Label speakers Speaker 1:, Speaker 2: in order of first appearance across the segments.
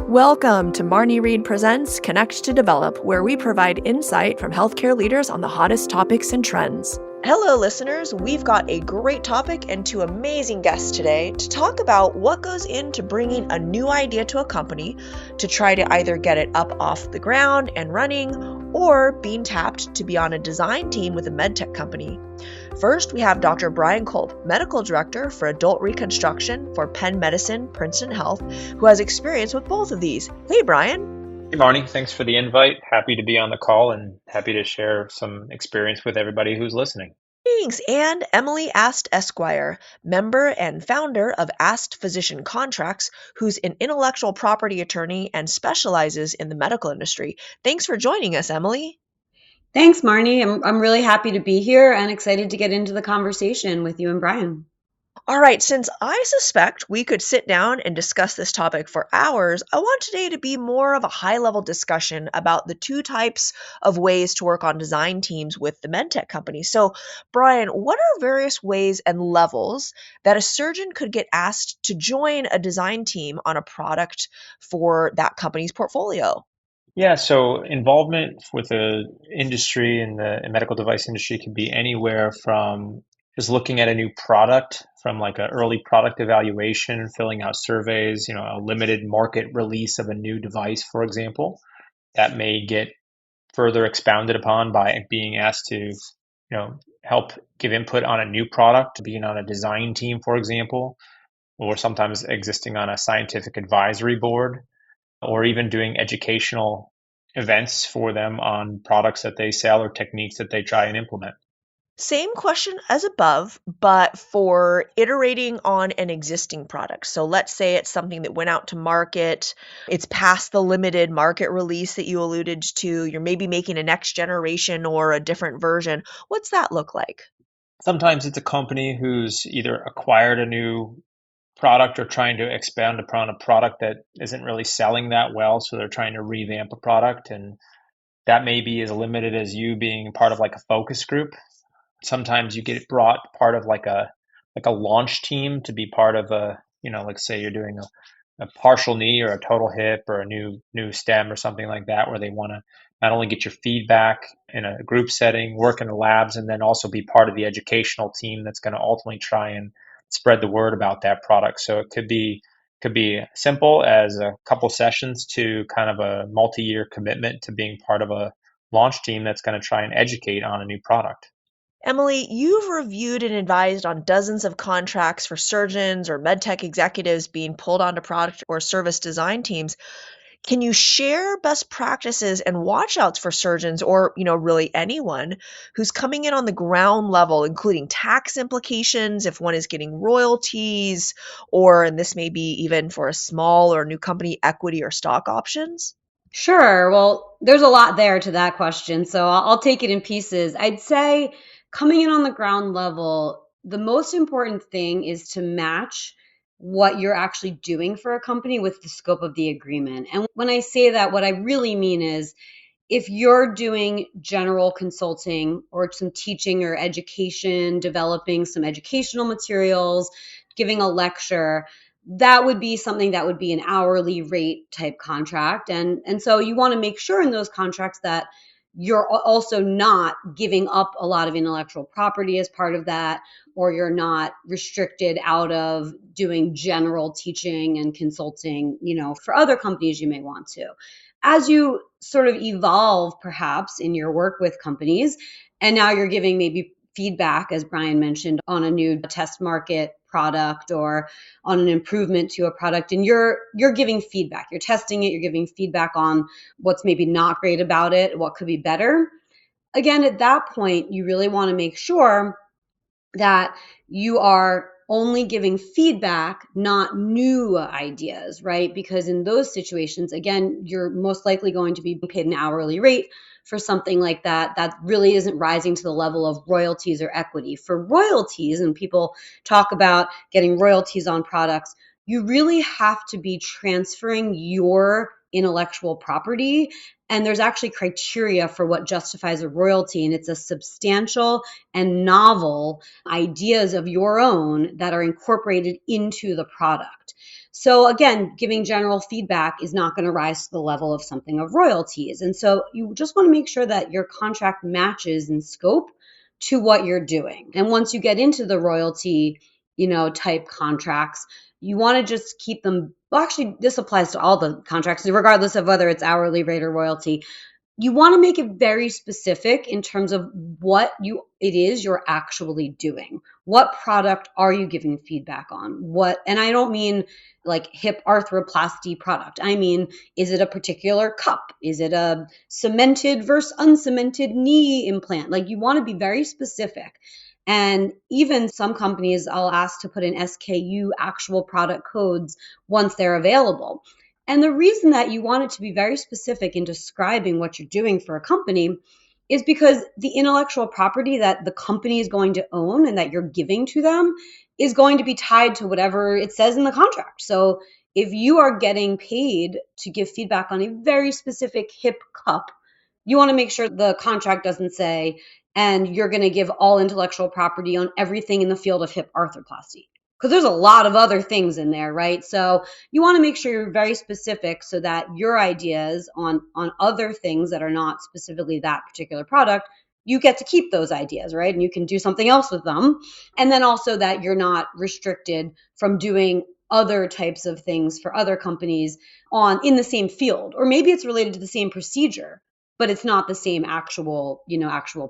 Speaker 1: Welcome to Marney Reid Presents Connect to Develop, where we provide insight from healthcare leaders on the hottest topics and trends. Hello, listeners. We've got a great topic and two amazing guests today to talk about what goes into bringing a new idea to a company to try to either get it up off the ground and running or being tapped to be on a design team with a MedTech company. First, we have Dr. Brian Culp, Medical Director for Adult Reconstruction for Penn Medicine, Princeton Health, who has experience with both of these. Hey, Brian.
Speaker 2: Hey, Marnie. Thanks for the invite. Happy to be on the call and happy to share some experience with everybody who's listening.
Speaker 1: Thanks. And Emily Ast Esq, member and founder of Ast Physician Contracts, who's an intellectual property attorney and specializes in the medical industry. Thanks for joining us, Emily.
Speaker 3: Thanks, Marnie. I'm really happy to be here and excited to get into the conversation with you and Brian.
Speaker 1: All right, since I suspect we could sit down and discuss this topic for hours, I want today to be more of a high-level discussion about the two types of ways to work on design teams with the MedTech company. So, Brian, what are various ways and levels that a surgeon could get asked to join a design team on a product for that company's portfolio?
Speaker 2: Yeah, so involvement with the industry and the medical device industry can be anywhere from just looking at a new product from like an early product evaluation, filling out surveys, a limited market release of a new device, for example, that may get further expounded upon by being asked to, help give input on a new product, being on a design team, for example, or sometimes existing on a scientific advisory board, or even doing educational events for them on products that they sell or techniques that they try and implement.
Speaker 1: Same question as above, but for iterating on an existing product. So let's say it's something that went out to market, it's past the limited market release that you alluded to, you're maybe making a next generation or a different version. What's that look like?
Speaker 2: Sometimes it's a company who's either acquired a new product or trying to expand upon a product that isn't really selling that well, so they're trying to revamp a product, and that may be as limited as you being part of like a focus group. Sometimes you get brought part of like a launch team to be part of a, like say you're doing a partial knee or a total hip or a new stem or something like that, where they want to not only get your feedback in a group setting, work in the labs, and then also be part of the educational team that's going to ultimately try and spread the word about that product. So it could be simple as a couple sessions to kind of a multi-year commitment to being part of a launch team that's going to try and educate on a new product.
Speaker 1: Emily, you've reviewed and advised on dozens of contracts for surgeons or medtech executives being pulled onto product or service design teams. Can you share best practices and watchouts for surgeons or, really anyone who's coming in on the ground level, including tax implications if one is getting royalties, or, and this may be even for a small or new company, equity or stock options?
Speaker 3: Sure. Well, there's a lot there to that question, so I'll take it in pieces. I'd say coming in on the ground level, the most important thing is to match what you're actually doing for a company with the scope of the agreement. And when I say that, what I really mean is if you're doing general consulting or some teaching or education, developing some educational materials, giving a lecture, that would be something that would be an hourly rate type contract. And so you want to make sure in those contracts that you're also not giving up a lot of intellectual property as part of that, or you're not restricted out of doing general teaching and consulting, for other companies you may want to. As you sort of evolve perhaps in your work with companies, and now you're giving maybe feedback, as Brian mentioned, on a new test market product or on an improvement to a product, and you're giving feedback, you're testing it, you're giving feedback on what's maybe not great about it, what could be better. Again, at that point, you really want to make sure that you are only giving feedback, not new ideas, right? Because in those situations, again, you're most likely going to be paid an hourly rate for something like that. That really isn't rising to the level of royalties or equity. For royalties, and people talk about getting royalties on products, you really have to be transferring your intellectual property. And there's actually criteria for what justifies a royalty, and it's a substantial and novel ideas of your own that are incorporated into the product. So again, giving general feedback is not going to rise to the level of something of royalties. And so you just want to make sure that your contract matches in scope to what you're doing. And once you get into the royalty, type contracts, you want to just keep them. Well, actually, this applies to all the contracts, regardless of whether it's hourly rate or royalty. You want to make it very specific in terms of what it is you're actually doing. What product are you giving feedback on? And I don't mean like hip arthroplasty product. I mean, is it a particular cup? Is it a cemented versus uncemented knee implant? Like, you want to be very specific. And even some companies, I'll ask to put in SKU, actual product codes, once they're available. And the reason that you want it to be very specific in describing what you're doing for a company is because the intellectual property that the company is going to own and that you're giving to them is going to be tied to whatever it says in the contract. So if you are getting paid to give feedback on a very specific hip cup, you want to make sure the contract doesn't say, and you're going to give all intellectual property on everything in the field of hip arthroplasty. Because there's a lot of other things in there, right? So you want to make sure you're very specific so that your ideas on other things that are not specifically that particular product, you get to keep those ideas, right? And you can do something else with them. And then also that you're not restricted from doing other types of things for other companies in the same field, or maybe it's related to the same procedure, but it's not the same actual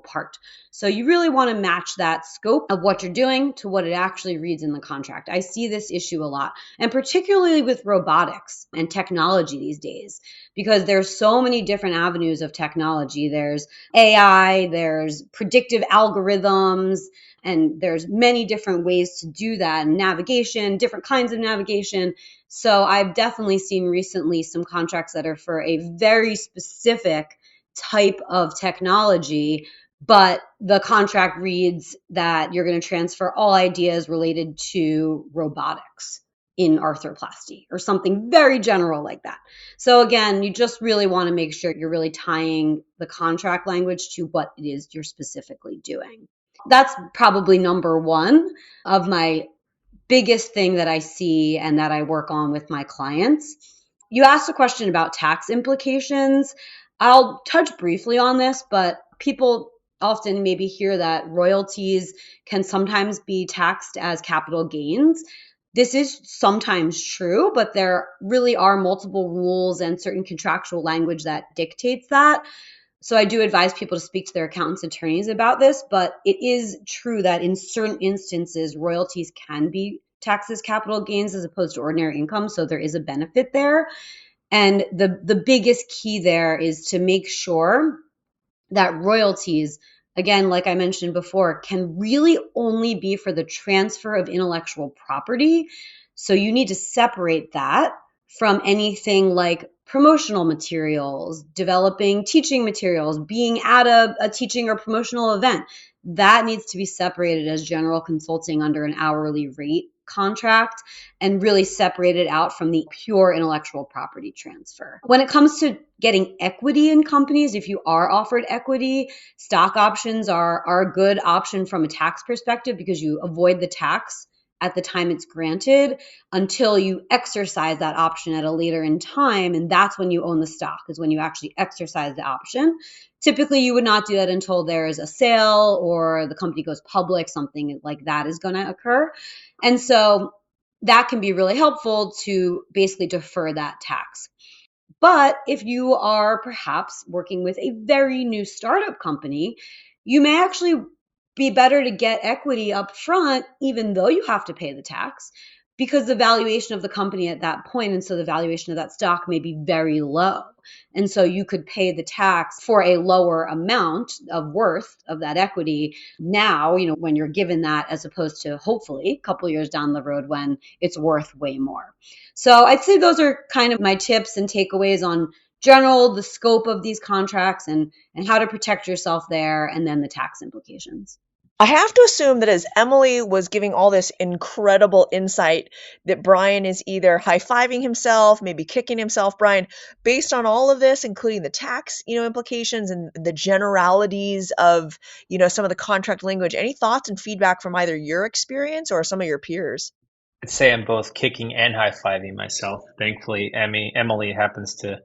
Speaker 3: part. So you really want to match that scope of what you're doing to what it actually reads in the contract. I see this issue a lot, and particularly with robotics and technology these days, because there's so many different avenues of technology. There's AI, there's predictive algorithms, and there's many different ways to do that, and navigation, different kinds of navigation. So I've definitely seen recently some contracts that are for a very specific type of technology, but the contract reads that you're going to transfer all ideas related to robotics in arthroplasty or something very general like that. So again, you just really want to make sure you're really tying the contract language to what it is you're specifically doing. That's probably number one of my biggest thing that I see and that I work on with my clients. You asked a question about tax implications. I'll touch briefly on this, but people often maybe hear that royalties can sometimes be taxed as capital gains. This is sometimes true, but there really are multiple rules and certain contractual language that dictates that. So I do advise people to speak to their accountants and attorneys about this, but it is true that in certain instances, royalties can be taxed as capital gains as opposed to ordinary income. So there is a benefit there. And the biggest key there is to make sure that royalties, again, like I mentioned before, can really only be for the transfer of intellectual property. So you need to separate that from anything like promotional materials, developing teaching materials, being at a teaching or promotional event. That needs to be separated as general consulting under an hourly rate contract and really separated out from the pure intellectual property transfer. When it comes to getting equity in companies, if you are offered equity, stock options are a good option from a tax perspective because you avoid the tax at the time it's granted until you exercise that option at a later in time. And that's when you own the stock, is when you actually exercise the option. Typically, you would not do that until there is a sale or the company goes public, something like that is going to occur. And so that can be really helpful to basically defer that tax. But if you are perhaps working with a very new startup company, you may actually be better to get equity up front, even though you have to pay the tax, because the valuation of the company at that point, and so the valuation of that stock may be very low. And so you could pay the tax for a lower amount of worth of that equity now, when you're given that, as opposed to hopefully a couple of years down the road when it's worth way more. So I'd say those are kind of my tips and takeaways on general, the scope of these contracts and how to protect yourself there, and then the tax implications.
Speaker 1: I have to assume that as Emily was giving all this incredible insight, that Brian is either high-fiving himself, maybe kicking himself. Brian, based on all of this, including the tax, implications and the generalities of, some of the contract language, any thoughts and feedback from either your experience or some of your peers?
Speaker 2: I'd say I'm both kicking and high-fiving myself. Thankfully, Emily happens to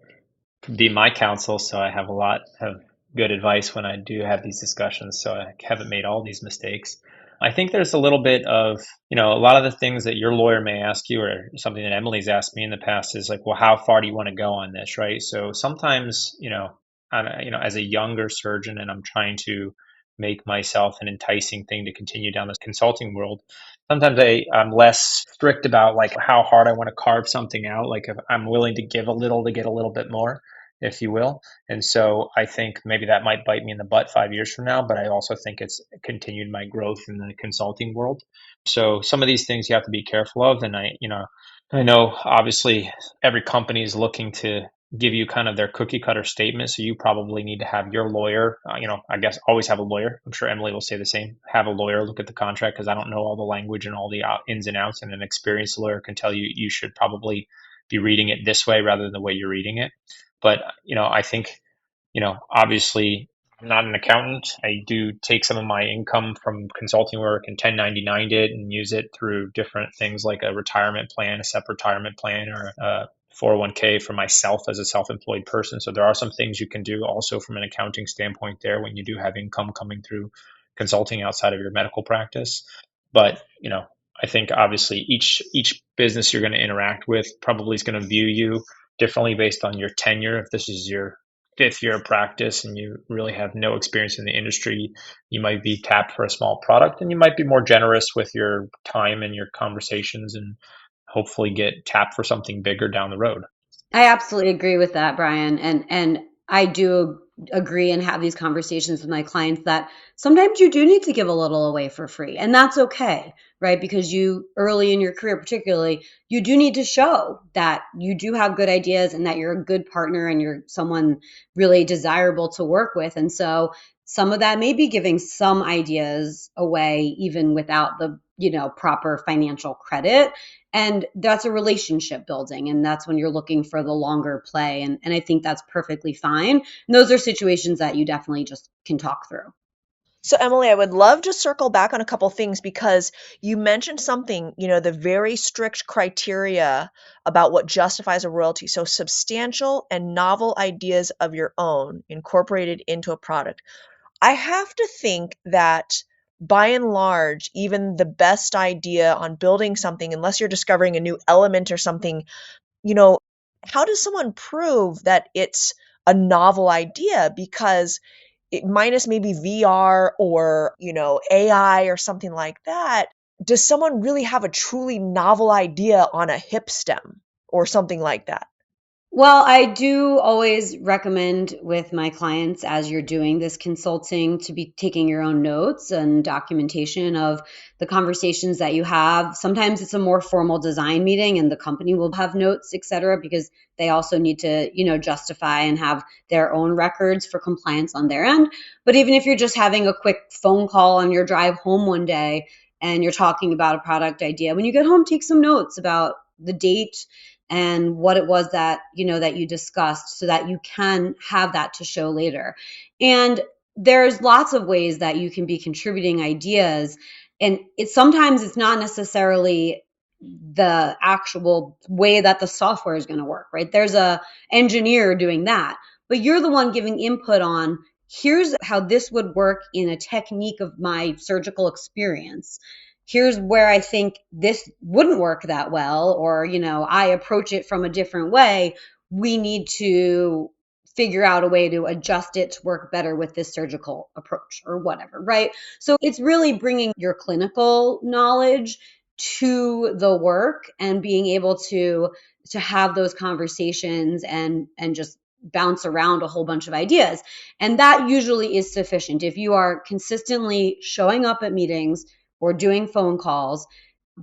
Speaker 2: be my counsel, so I have a lot of good advice when I do have these discussions, so I haven't made all these mistakes. I think there's a little bit of, a lot of the things that your lawyer may ask you, or something that Emily's asked me in the past is like, well, how far do you want to go on this, right? So sometimes, as a younger surgeon and I'm trying to make myself an enticing thing to continue down this consulting world, sometimes I'm less strict about like how hard I want to carve something out. Like if I'm willing to give a little to get a little bit more, if you will. And so I think maybe that might bite me in the butt 5 years from now, but I also think it's continued my growth in the consulting world. So some of these things you have to be careful of. And I know obviously every company is looking to give you kind of their cookie cutter statement. So you probably need to have your lawyer, I guess always have a lawyer. I'm sure Emily will say the same. Have a lawyer look at the contract because I don't know all the language and all the ins and outs. And an experienced lawyer can tell you you should probably be reading it this way rather than the way you're reading it. But, I think, obviously I'm not an accountant. I do take some of my income from consulting work and 1099 it and use it through different things like a retirement plan, a SEP retirement plan, or a 401k for myself as a self-employed person. So there are some things you can do also from an accounting standpoint there when you do have income coming through consulting outside of your medical practice. But, I think obviously each business you're going to interact with probably is going to view you differently based on your tenure. If this is your fifth year of practice and you really have no experience in the industry, you might be tapped for a small product and you might be more generous with your time and your conversations and hopefully get tapped for something bigger down the road.
Speaker 3: I absolutely agree with that, Brian. And I do agree and have these conversations with my clients that sometimes you do need to give a little away for free. And that's okay, right? Because you early in your career, particularly, you do need to show that you do have good ideas and that you're a good partner and you're someone really desirable to work with. And so some of that may be giving some ideas away even without the, proper financial credit. And that's a relationship building. And that's when you're looking for the longer play. And I think that's perfectly fine. And those are situations that you definitely just can talk through.
Speaker 1: So, Emily, I would love to circle back on a couple things because you mentioned something, the very strict criteria about what justifies a royalty. So, substantial and novel ideas of your own incorporated into a product. I have to think that by and large, even the best idea on building something, unless you're discovering a new element or something, you know, how does someone prove that it's a novel idea? Because minus maybe VR or, AI or something like that, does someone really have a truly novel idea on a hip stem or something like that?
Speaker 3: Well, I do always recommend with my clients as you're doing this consulting to be taking your own notes and documentation of the conversations that you have. Sometimes it's a more formal design meeting and the company will have notes, et cetera, because they also need to, justify and have their own records for compliance on their end. But even if you're just having a quick phone call on your drive home one day and you're talking about a product idea, when you get home, take some notes about the date and what it was that that you discussed so that you can have that to show later. And there's lots of ways that you can be contributing ideas, and sometimes it's not necessarily the actual way that the software is going to work, right? There's a engineer doing that, but you're the one giving input on here's how this would work in a technique of my surgical experience. Here's where I think this wouldn't work that well, or, I approach it from a different way. We need to figure out a way to adjust it to work better with this surgical approach or whatever, right? So it's really bringing your clinical knowledge to the work and being able to have those conversations and just bounce around a whole bunch of ideas. And that usually is sufficient. If you are consistently showing up at meetings or doing phone calls,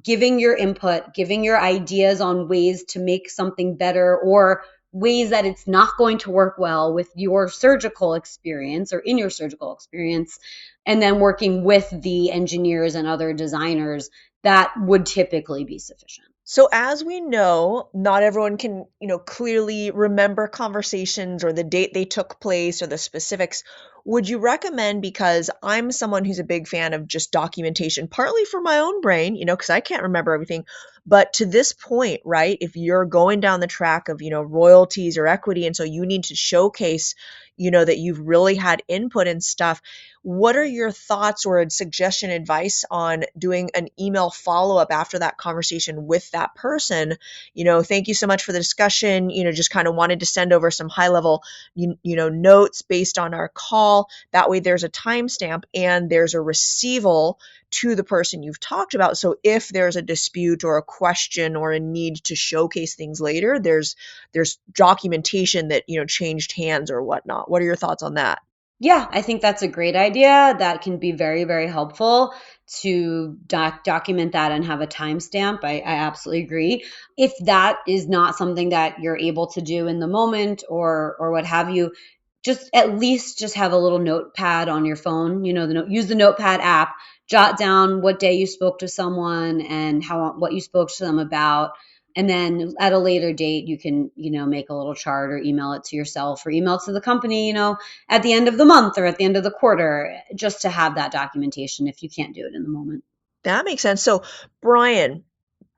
Speaker 3: giving your input, giving your ideas on ways to make something better or ways that it's not going to work well with your surgical experience or in your surgical experience, and then working with the engineers and other designers, that would typically be sufficient.
Speaker 1: So as we know, not everyone can, clearly remember conversations or the date they took place or the specifics. Would you recommend, because I'm someone who's a big fan of just documentation, partly for my own brain, because I can't remember everything, but to this point, right, if you're going down the track of, royalties or equity, and so you need to showcase, that you've really had input and stuff, what are your thoughts or suggestion advice on doing an email follow-up after that conversation with that person? Thank you so much for the discussion. Just kind of wanted to send over some high level, notes based on our call. That way there's a timestamp and there's a receival to the person you've talked about. So if there's a dispute or a question or a need to showcase things later, there's documentation that, changed hands or whatnot. What are your thoughts on that?
Speaker 3: Yeah, I think that's a great idea. That can be very, very helpful to document that and have a timestamp. I absolutely agree. If that is not something that you're able to do in the moment or what have you, just at least just have a little notepad on your phone. Use the notepad app. Jot down what day you spoke to someone and what you spoke to them about. And then at a later date, you can, make a little chart or email it to yourself or email it to the company, at the end of the month or at the end of the quarter, just to have that documentation if you can't do it in the moment.
Speaker 1: That makes sense. So, Brian,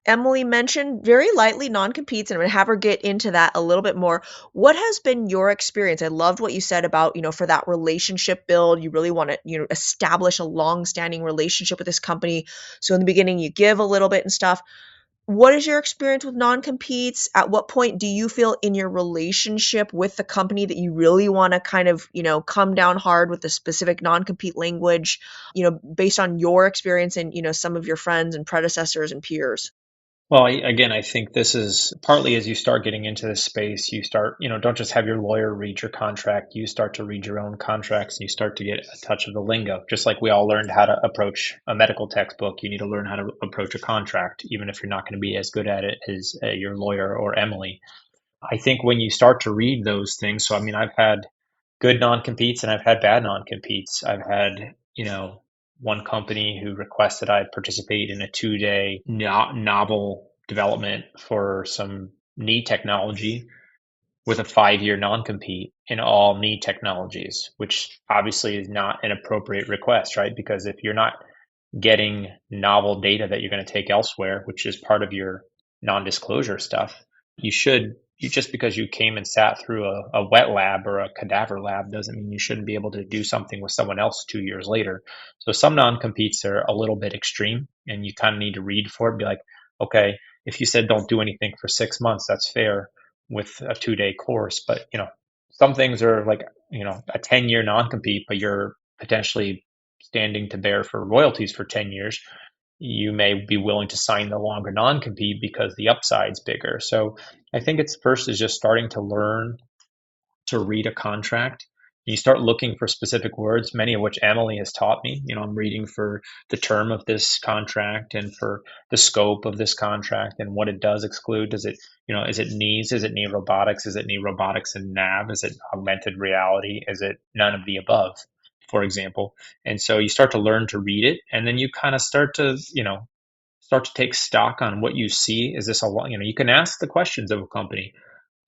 Speaker 1: Emily mentioned very lightly non-competes, and I'm going to have her get into that a little bit more. What has been your experience? I loved what you said about, for that relationship build, you really want to, establish a long-standing relationship with this company. So in the beginning, you give a little bit and stuff. What is your experience with non-competes? At what point do you feel in your relationship with the company that you really want to kind of, come down hard with the specific non-compete language, based on your experience and, some of your friends and predecessors and peers?
Speaker 2: Well, again, I think this is partly as you start getting into this space, you start, don't just have your lawyer read your contract, you start to read your own contracts and you start to get a touch of the lingo. Just like we all learned how to approach a medical textbook, you need to learn how to approach a contract, even if you're not going to be as good at it as your lawyer or Emily. I think when you start to read those things, so I mean, I've had good non-competes and I've had bad non-competes. I've had, one company who requested I participate in a 2-day novel development for some knee technology with a 5-year non-compete in all knee technologies, which obviously is not an appropriate request, right? Because if you're not getting novel data that you're going to take elsewhere, which is part of your non-disclosure stuff, you just because you came and sat through a wet lab or a cadaver lab doesn't mean you shouldn't be able to do something with someone else 2 years later. So some non-competes are a little bit extreme and you kind of need to read for it, be like, okay, if you said don't do anything for 6 months, that's fair with a 2-day course. But some things are like, a 10-year non-compete, but you're potentially standing to bear for royalties for 10 years, you may be willing to sign the longer non-compete because the upside's bigger. So I think it's first is just starting to learn to read a contract. You start looking for specific words, many of which Emily has taught me. I'm reading for the term of this contract and for the scope of this contract and what it does exclude. Does it, is it knees? Is it knee robotics? Is it knee robotics and nav? Is it augmented reality? Is it none of the above, for example? And so you start to learn to read it, and then you kind of start to take stock on what you see. Is this a long, you can ask the questions of a company.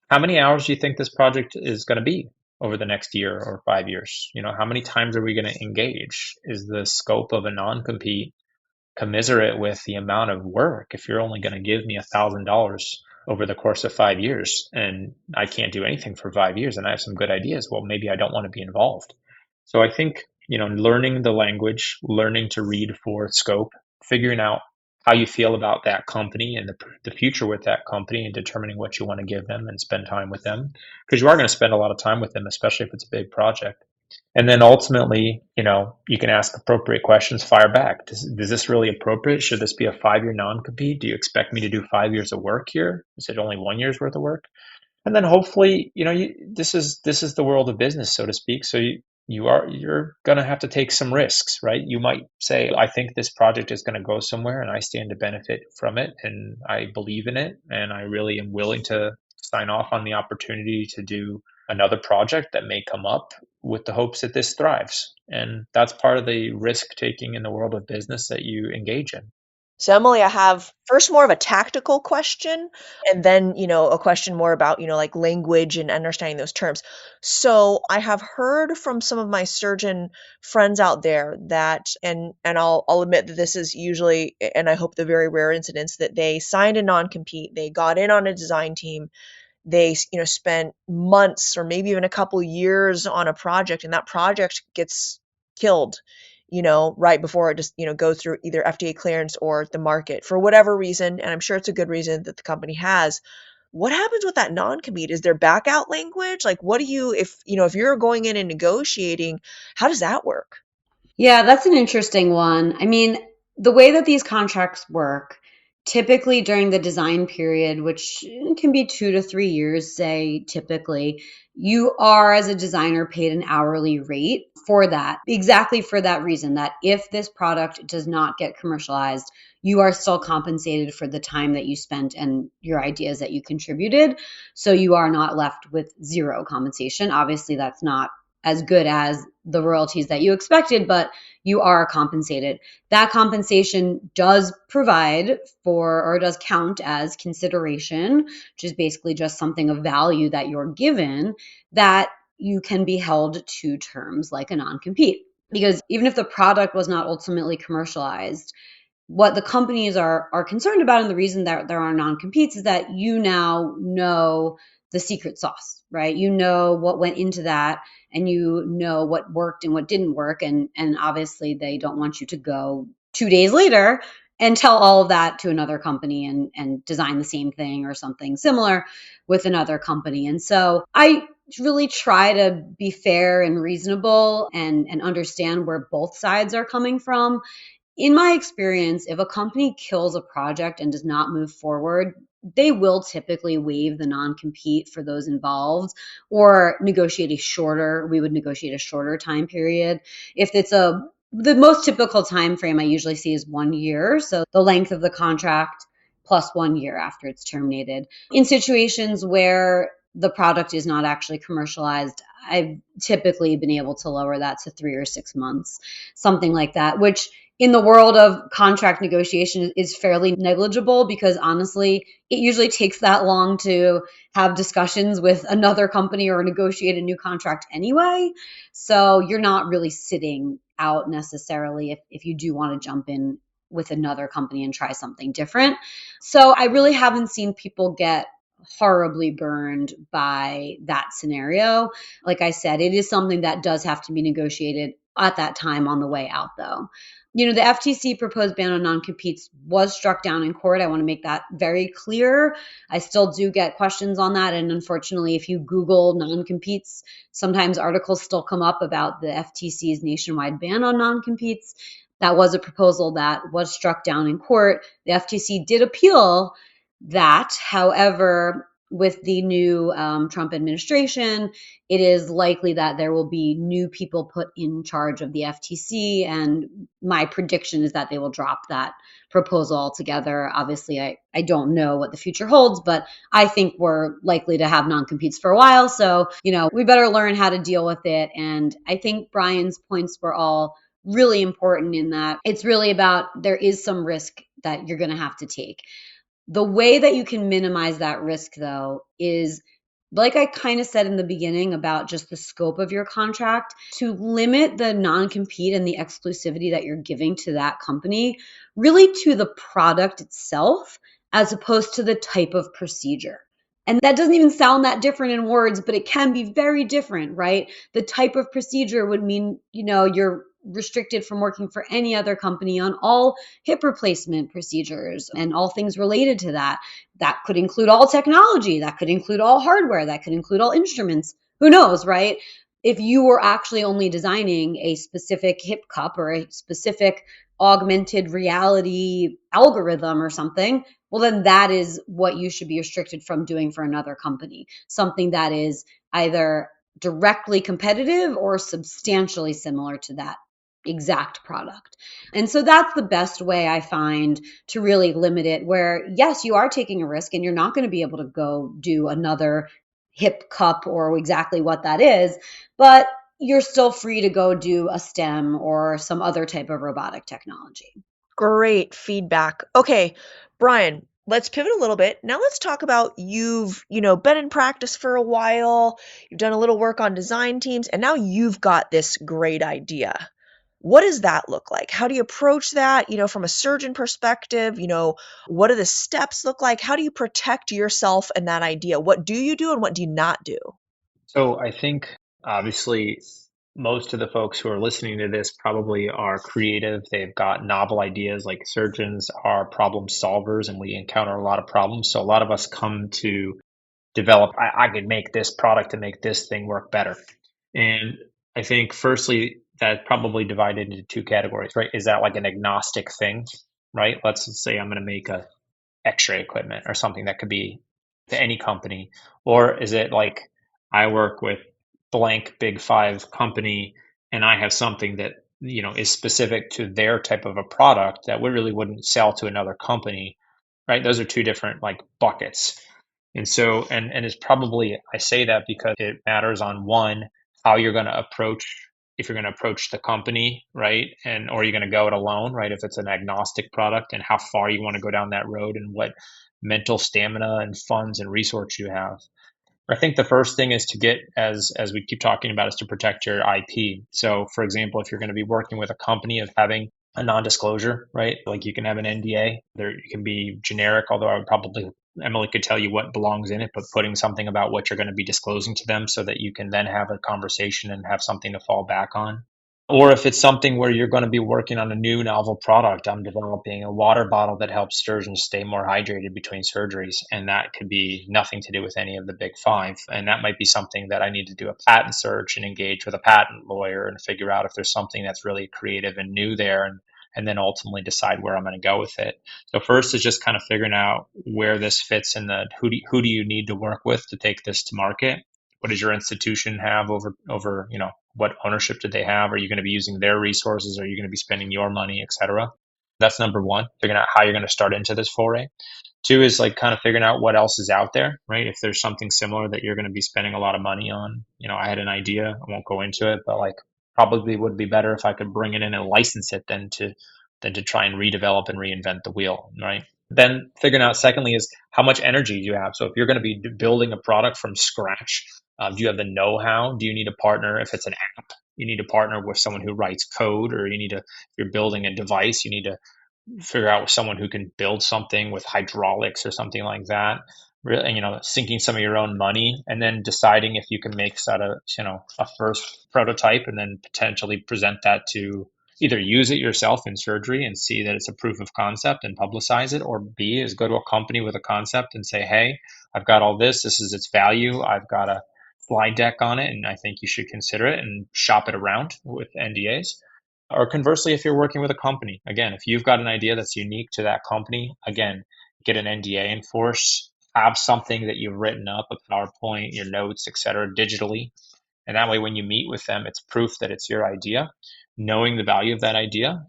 Speaker 2: How many hours do you think this project is going to be over the next year or 5 years? How many times are we going to engage? Is the scope of a non-compete commiserate with the amount of work? If you're only going to give me $1,000 over the course of 5 years and I can't do anything for 5 years and I have some good ideas, well, maybe I don't want to be involved. So I think, learning the language, learning to read for scope, figuring out how you feel about that company and the future with that company and determining what you want to give them and spend time with them, because you are going to spend a lot of time with them, especially if it's a big project. And then ultimately, you can ask appropriate questions, fire back. Is this really appropriate? Should this be a 5-year non-compete? Do you expect me to do 5 years of work here? Is it only 1 year's worth of work? And then hopefully, this is the world of business, so to speak. So you're going to have to take some risks, right? You might say, I think this project is going to go somewhere and I stand to benefit from it and I believe in it and I really am willing to sign off on the opportunity to do another project that may come up with the hopes that this thrives. And that's part of the risk taking in the world of business that you engage in.
Speaker 1: So Emily, I have first more of a tactical question and then, a question more about, like language and understanding those terms. So I have heard from some of my surgeon friends out there that, and I'll admit that this is usually, and I hope the very rare incidents, that they signed a non-compete, they got in on a design team, they, spent months or maybe even a couple years on a project, and that project gets killed, right before it just, goes through either FDA clearance or the market for whatever reason. And I'm sure it's a good reason that the company has. What happens with that non-compete? Is there back out language? Like, what do you, if you're going in and negotiating, how does that work?
Speaker 3: Yeah, that's an interesting one. I mean, the way that these contracts work, typically during the design period, which can be 2 to 3 years, say typically, you are as a designer paid an hourly rate for that, exactly for that reason, that if this product does not get commercialized, you are still compensated for the time that you spent and your ideas that you contributed. So you are not left with zero compensation. Obviously, that's not as good as the royalties that you expected, but you are compensated. That compensation does provide for, or does count as consideration, which is basically just something of value that you're given that you can be held to terms like a non-compete. Because even if the product was not ultimately commercialized, what the companies are concerned about, and the reason that there are non-competes, is that you now know the secret sauce, right? You know what went into that, and you know what worked and what didn't work, and obviously they don't want you to go 2 days later and tell all of that to another company and design the same thing or something similar with another company. And so I really try to be fair and reasonable and understand where both sides are coming from. In my experience, if a company kills a project and does not move forward, they will typically waive the non-compete for those involved or negotiate a shorter, we would negotiate a shorter time period. If it's the most typical time frame I usually see is 1 year. So the length of the contract plus 1 year after it's terminated. In situations where the product is not actually commercialized, I've typically been able to lower that to 3 or 6 months, something like that, which in the world of contract negotiation is fairly negligible, because honestly, it usually takes that long to have discussions with another company or negotiate a new contract anyway. So you're not really sitting out necessarily if you do want to jump in with another company and try something different. So I really haven't seen people get horribly burned by that scenario. Like I said, it is something that does have to be negotiated at that time on the way out, though. The FTC proposed ban on non-competes was struck down in court. I want to make that very clear. I still do get questions on that. And unfortunately, if you Google non-competes, sometimes articles still come up about the FTC's nationwide ban on non-competes. That was a proposal that was struck down in court. The FTC did appeal that. However, with the new Trump administration, it is likely that there will be new people put in charge of the FTC. And my prediction is that they will drop that proposal altogether. Obviously, I don't know what the future holds, but I think we're likely to have non-competes for a while. So, we better learn how to deal with it. And I think Brian's points were all really important in that it's really about there is some risk that you're going to have to take. The way that you can minimize that risk, though, is like I kind of said in the beginning about just the scope of your contract, to limit the non-compete and the exclusivity that you're giving to that company really to the product itself as opposed to the type of procedure. And that doesn't even sound that different in words, but it can be very different, right? The type of procedure would mean, you're restricted from working for any other company on all hip replacement procedures and all things related to that. That could include all technology, that could include all hardware, that could include all instruments. Who knows, right? If you were actually only designing a specific hip cup or a specific augmented reality algorithm or something, well, then that is what you should be restricted from doing for another company. Something that is either directly competitive or substantially similar to that exact product. And so that's the best way I find to really limit it, where yes, you are taking a risk and you're not going to be able to go do another hip cup or exactly what that is, but you're still free to go do a STEM or some other type of robotic technology.
Speaker 1: Great feedback. Okay, Brian, let's pivot a little bit. Now let's talk about you've been in practice for a while, you've done a little work on design teams, and now you've got this great idea. What does that look like? How do you approach that, from a surgeon perspective? What do the steps look like? How do you protect yourself and that idea? What do you do and what do you not do?
Speaker 2: So I think obviously most of the folks who are listening to this probably are creative. They've got novel ideas. Like surgeons are problem solvers and we encounter a lot of problems. So a lot of us come to develop, I could make this product to make this thing work better. And I think firstly, that probably divided into two categories, right? Is that like an agnostic thing, right? Let's say I'm going to make a x-ray equipment or something that could be to any company, or is it like I work with blank big five company and I have something that is specific to their type of a product that we really wouldn't sell to another company, right? Those are two different like buckets. And so, and it's probably, I say that because it matters on one, how you're going to approach, if you're going to approach the company, right? And, or you're going to go it alone, right? If it's an agnostic product and how far you want to go down that road and what mental stamina and funds and resource you have. I think the first thing is to get, as we keep talking about, is to protect your IP. So, for example, if you're going to be working with a company of having a non-disclosure, right? Like you can have an NDA. There, you can be generic, although I would probably Emily could tell you what belongs in it, but putting something about what you're going to be disclosing to them so that you can then have a conversation and have something to fall back on. Or if it's something where you're going to be working on a new novel product, I'm developing a water bottle that helps surgeons stay more hydrated between surgeries. And that could be nothing to do with any of the big five. And that might be something that I need to do a patent search and engage with a patent lawyer and figure out if there's something that's really creative and new there, and then ultimately decide where I'm going to go with it. So first is just kind of figuring out where this fits in the who do you need to work with to take this to market? What does your institution have over what ownership do they have? Are you going to be using their resources? Are you going to be spending your money, et cetera? That's number one, figuring out how you're going to start into this foray. Two is like kind of figuring out what else is out there, right? If there's something similar that you're going to be spending a lot of money on. I had an idea, I won't go into it, but like probably would be better if I could bring it in and license it than to try and redevelop and reinvent the wheel, right? Then figuring out secondly is how much energy do you have? So if you're going to be building a product from scratch, do you have the know-how? Do you need a partner? If it's an app, you need to partner with someone who writes code, or if you're building a device, you need to figure out someone who can build something with hydraulics or something like that. Really, sinking some of your own money and then deciding if you can make a first prototype and then potentially present that to either use it yourself in surgery and see that it's a proof of concept and publicize it, or B is go to a company with a concept and say, hey, I've got all this. This is its value. I've got a slide deck on it, and I think you should consider it and shop it around with NDAs. Or conversely, if you're working with a company, again, if you've got an idea that's unique to that company, again, get an NDA in force, have something that you've written up, a PowerPoint, your notes, et cetera, digitally. And that way, when you meet with them, it's proof that it's your idea, knowing the value of that idea,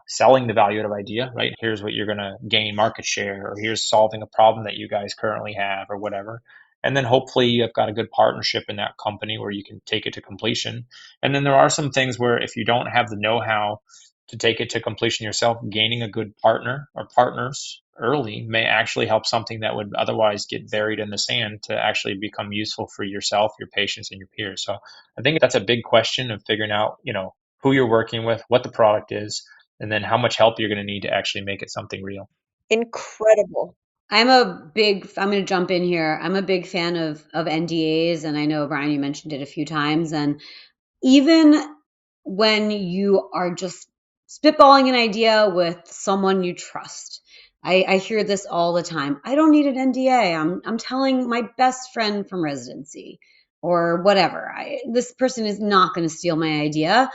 Speaker 2: selling the value of idea, right? Here's what you're going to gain market share, or here's solving a problem that you guys currently have, or whatever. And then hopefully you've got a good partnership in that company where you can take it to completion. And then there are some things where if you don't have the know-how to take it to completion yourself, gaining a good partner or partners early may actually help something that would otherwise get buried in the sand to actually become useful for yourself, your patients, and your peers. So I think that's a big question of figuring out, who you're working with, what the product is, and then how much help you're going to need to actually make it something real.
Speaker 1: Incredible.
Speaker 3: I'm going to jump in here. I'm a big fan of NDAs, and I know, Brian, you mentioned it a few times. And even when you are just spitballing an idea with someone you trust, I hear this all the time. I don't need an NDA. I'm telling my best friend from residency or whatever. This person is not going to steal my idea.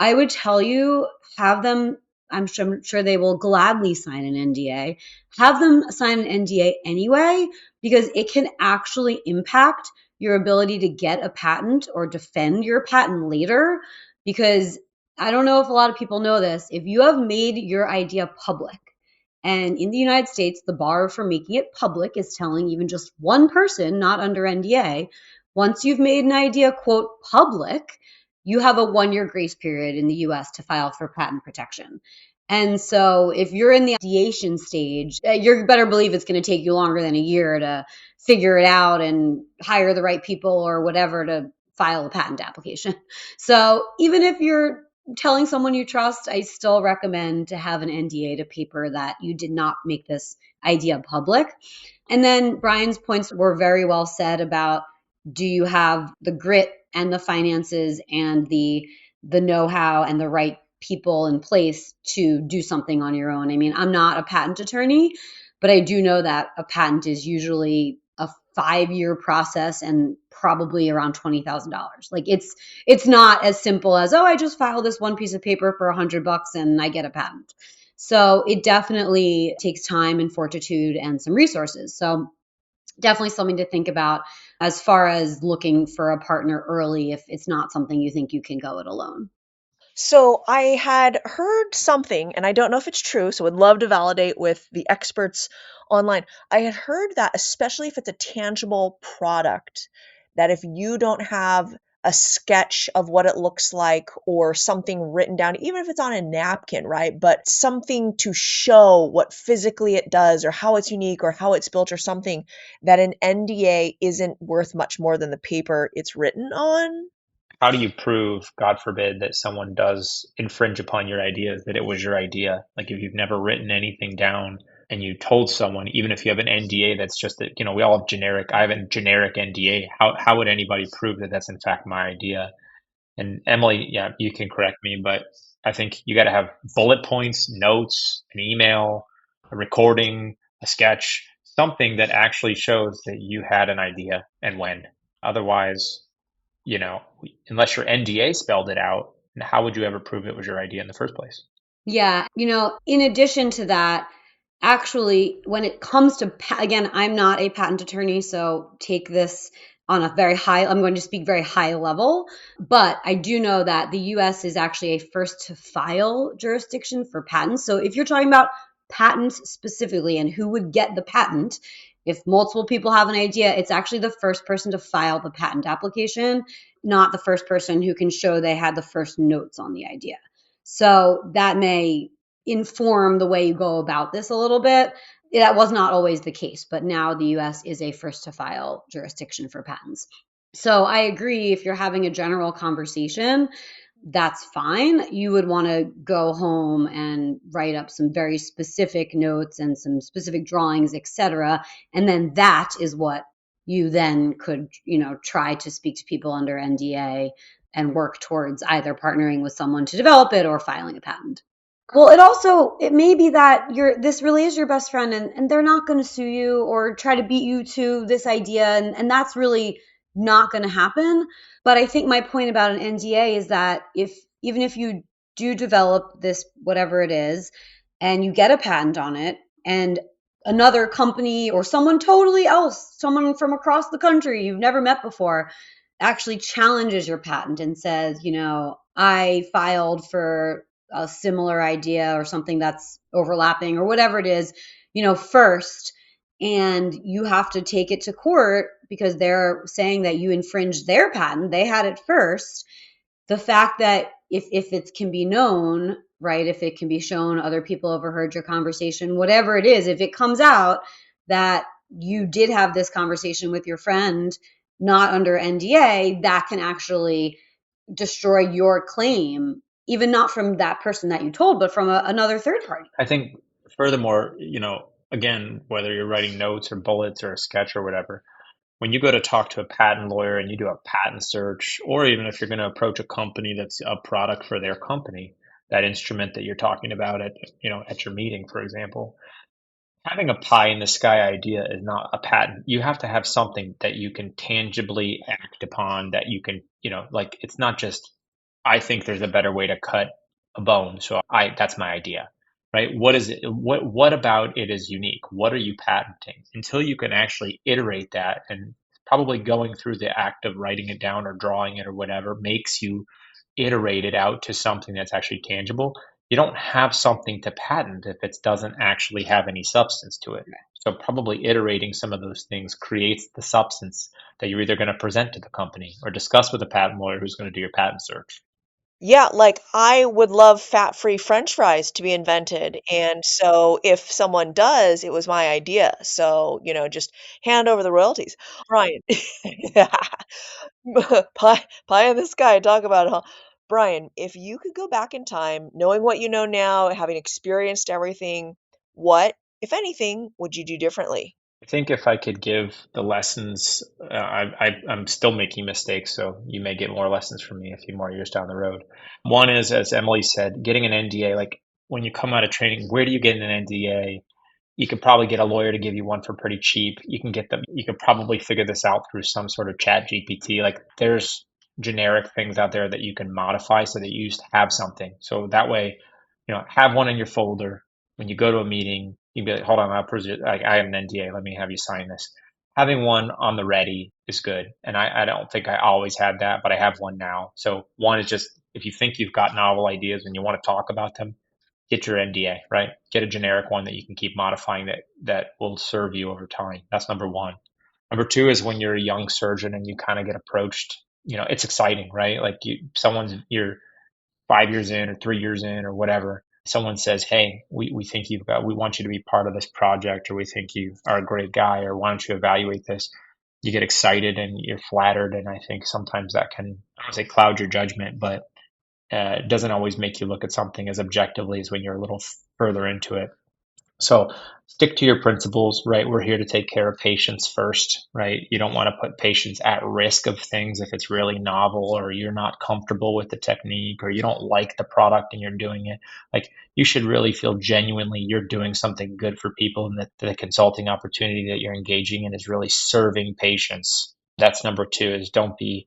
Speaker 3: I would tell you, have them, I'm sure they will gladly sign an NDA. Have them sign an NDA anyway, because it can actually impact your ability to get a patent or defend your patent later. Because I don't know if a lot of people know this, if you have made your idea public, and in the United States, the bar for making it public is telling even just one person, not under NDA, once you've made an idea, quote, public, you have a 1-year grace period in the US to file for patent protection. And so if you're in the ideation stage, you better believe it's going to take you longer than a year to figure it out and hire the right people or whatever to file a patent application. So even if you're telling someone you trust, I still recommend to have an NDA to paper that you did not make this idea public. And then Brian's points were very well said about, do you have the grit and the finances and the know-how and the right people in place to do something on your own. I mean, I'm not a patent attorney, but I do know that a patent is usually a 5-year process and probably around $20,000. Like it's not as simple as, oh, I just filed this one piece of paper for $100 and I get a patent. So it definitely takes time and fortitude and some resources. So definitely something to think about as far as looking for a partner early if it's not something you think you can go it alone.
Speaker 1: So I had heard something, and I don't know if it's true, so would love to validate with the experts online. I had heard that especially if it's a tangible product, that if you don't have a sketch of what it looks like or something written down, even if it's on a napkin, right? But something to show what physically it does or how it's unique or how it's built or something, that an NDA isn't worth much more than the paper it's written on.
Speaker 2: How do you prove, God forbid, that someone does infringe upon your ideas, that it was your idea? Like if you've never written anything down and you told someone, even if you have an NDA that's just that, we all have generic, I have a generic NDA. How would anybody prove that that's in fact my idea? And Emily, yeah, you can correct me, but I think you got to have bullet points, notes, an email, a recording, a sketch, something that actually shows that you had an idea and when. Otherwise, you know, unless your NDA spelled it out, how would you ever prove it was your idea in the first place?
Speaker 3: Yeah, in addition to that, actually, when it comes to, again, I'm not a patent attorney, so take this on a very high, I'm going to speak very high level, but I do know that the US is actually a first to file jurisdiction for patents. So if you're talking about patents specifically and who would get the patent, if multiple people have an idea, it's actually the first person to file the patent application, not the first person who can show they had the first notes on the idea. So that may inform the way you go about this a little bit. That was not always the case, but now the US is a first to file jurisdiction for patents. So I agree, if you're having a general conversation, that's fine. You would want to go home and write up some very specific notes and some specific drawings, etc. And then that is what you then could, try to speak to people under NDA and work towards either partnering with someone to develop it or filing a patent. Well, it may be that this really is your best friend and they're not going to sue you or try to beat you to this idea. And that's really not going to happen. But I think my point about an NDA is that even if you do develop this, whatever it is, and you get a patent on it, and another company or someone totally else, someone from across the country you've never met before, actually challenges your patent and says, I filed for a similar idea or something that's overlapping or whatever it is, first, and you have to take it to court because they're saying that you infringed their patent. They had it first. The fact that if it can be known, right, if it can be shown other people overheard your conversation, whatever it is, if it comes out that you did have this conversation with your friend not under NDA, that can actually destroy your claim, even not from that person that you told, but from another third party.
Speaker 2: I think furthermore, again, whether you're writing notes or bullets or a sketch or whatever, when you go to talk to a patent lawyer and you do a patent search, or even if you're going to approach a company that's a product for their company, that instrument that you're talking about at your meeting, for example, having a pie in the sky idea is not a patent. You have to have something that you can tangibly act upon, that you can, like it's not just, I think there's a better way to cut a bone. So that's my idea, right? What is it? What about it is unique? What are you patenting? Until you can actually iterate that, and probably going through the act of writing it down or drawing it or whatever makes you iterate it out to something that's actually tangible. You don't have something to patent if it doesn't actually have any substance to it. So probably iterating some of those things creates the substance that you're either going to present to the company or discuss with a patent lawyer who's going to do your patent search.
Speaker 1: Yeah, like I would love fat-free French fries to be invented. And so if someone does, it was my idea. So, just hand over the royalties. Brian. Pie in the sky, talk about it, huh? Brian, if you could go back in time, knowing what you know now, having experienced everything, what, if anything, would you do differently?
Speaker 2: I think if I could give the lessons, I'm still making mistakes, so you may get more lessons from me a few more years down the road. One is, as Emily said, getting an NDA. Like when you come out of training, where do you get an NDA? You could probably get a lawyer to give you one for pretty cheap. You can get them. You could probably figure this out through some sort of chat GPT. Like there's generic things out there that you can modify so that you just have something. So that way, have one in your folder. When you go to a meeting, you can be like, hold on, I have an NDA. Let me have you sign this. Having one on the ready is good. And I don't think I always had that, but I have one now. So one is just if you think you've got novel ideas and you want to talk about them, get your NDA, right? Get a generic one that you can keep modifying that will serve you over time. That's number one. Number two is when you're a young surgeon and you kind of get approached, it's exciting, right? Like you're 5 years in or 3 years in or whatever. Someone says, hey, we think we want you to be part of this project, or we think you are a great guy, or why don't you evaluate this? You get excited and you're flattered. And I think sometimes that can, I don't say cloud your judgment, but it doesn't always make you look at something as objectively as when you're a little further into it. So stick to your principles, right? We're here to take care of patients first, right? You don't want to put patients at risk of things if it's really novel or you're not comfortable with the technique or you don't like the product and you're doing it. Like you should really feel genuinely you're doing something good for people and that the consulting opportunity that you're engaging in is really serving patients. That's number two is don't be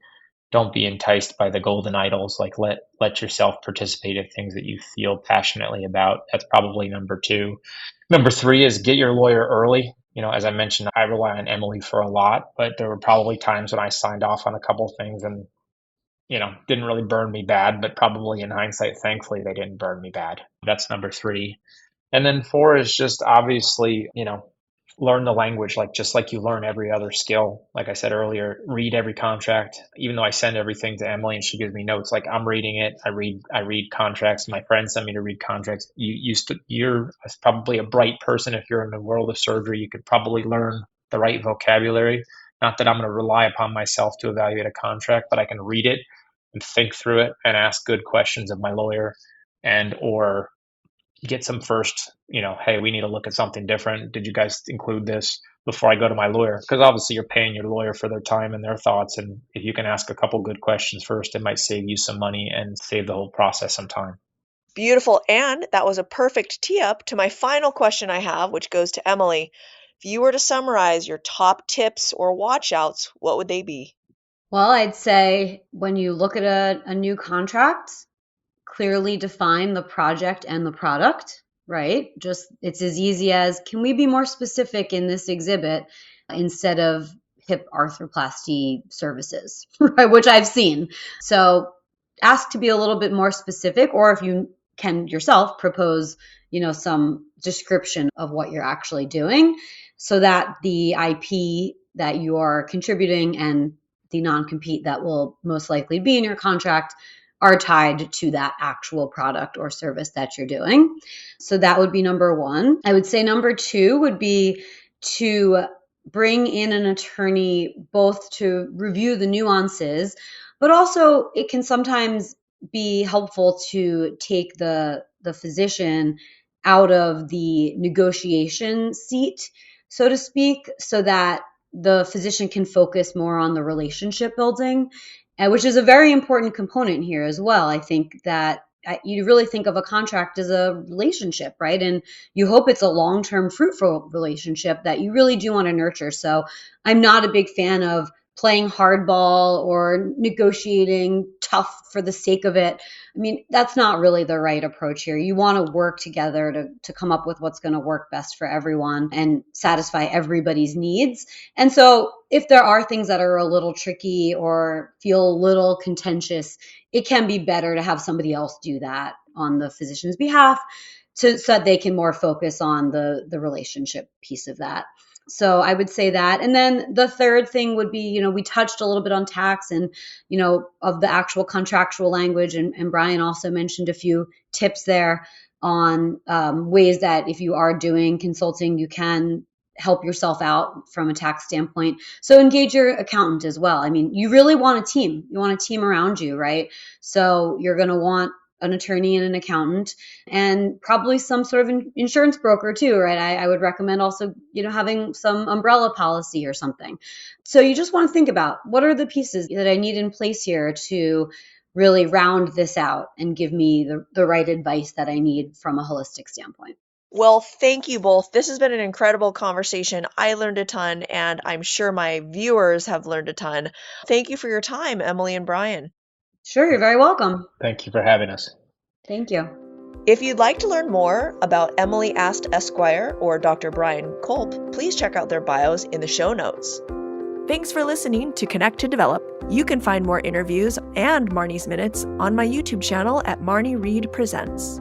Speaker 2: enticed by the golden idols. Like let yourself participate in things that you feel passionately about. That's probably number two. Number three is get your lawyer early. As I mentioned, I rely on Emily for a lot, but there were probably times when I signed off on a couple of things and didn't really burn me bad, but probably in hindsight, thankfully they didn't burn me bad. That's number three. And then four is just obviously, learn the language, like just like you learn every other skill. Like I said earlier, read every contract. Even though I send everything to Emily and she gives me notes, like I'm reading it. I read contracts. My friends send me to read contracts. You're probably a bright person if you're in the world of surgery. You could probably learn the right vocabulary. Not that I'm going to rely upon myself to evaluate a contract, but I can read it and think through it and ask good questions of my lawyer and or get some first, hey, we need to look at something different. Did you guys include this before I go to my lawyer? Because obviously you're paying your lawyer for their time and their thoughts. And if you can ask a couple good questions first, it might save you some money and save the whole process some time.
Speaker 1: Beautiful. And that was a perfect tee up to my final question I have, which goes to Emily. If you were to summarize your top tips or watchouts, what would they be?
Speaker 3: Well, I'd say when you look at a new contract, clearly define the project and the product, right? Just it's as easy as can we be more specific in this exhibit instead of hip arthroplasty services, right? Which I've seen. So ask to be a little bit more specific, or if you can yourself propose, some description of what you're actually doing so that the IP that you are contributing and the non-compete that will most likely be in your contract are tied to that actual product or service that you're doing. So that would be number one. I would say number two would be to bring in an attorney both to review the nuances, but also it can sometimes be helpful to take the physician out of the negotiation seat, so to speak, so that the physician can focus more on the relationship building, which is a very important component here as well. I think that you really think of a contract as a relationship, right? And you hope it's a long-term fruitful relationship that you really do want to nurture. So I'm not a big fan of playing hardball or negotiating tough for the sake of it. I mean, that's not really the right approach here. You want to work together to come up with what's going to work best for everyone and satisfy everybody's needs. And so if there are things that are a little tricky or feel a little contentious, it can be better to have somebody else do that on the physician's behalf so that they can more focus on the relationship piece of that. So I would say that. And then the third thing would be, we touched a little bit on tax and, of the actual contractual language. And Brian also mentioned a few tips there on ways that if you are doing consulting, you can help yourself out from a tax standpoint. So engage your accountant as well. I mean, you really want a team. You want a team around you, right? So you're going to want an attorney and an accountant, and probably some sort of insurance broker too, right? I would recommend also, having some umbrella policy or something. So you just want to think about, what are the pieces that I need in place here to really round this out and give me the right advice that I need from a holistic standpoint.
Speaker 1: Well, thank you both. This has been an incredible conversation. I learned a ton, and I'm sure my viewers have learned a ton. Thank you for your time, Emily and Brian.
Speaker 3: Sure, you're very welcome.
Speaker 2: Thank you for having us.
Speaker 3: Thank you.
Speaker 1: If you'd like to learn more about Emily Ast Esq or Dr. Brian Culp, please check out their bios in the show notes. Thanks for listening to Connect to Develop. You can find more interviews and Marney's Minutes on my YouTube channel at Marney Reid Presents.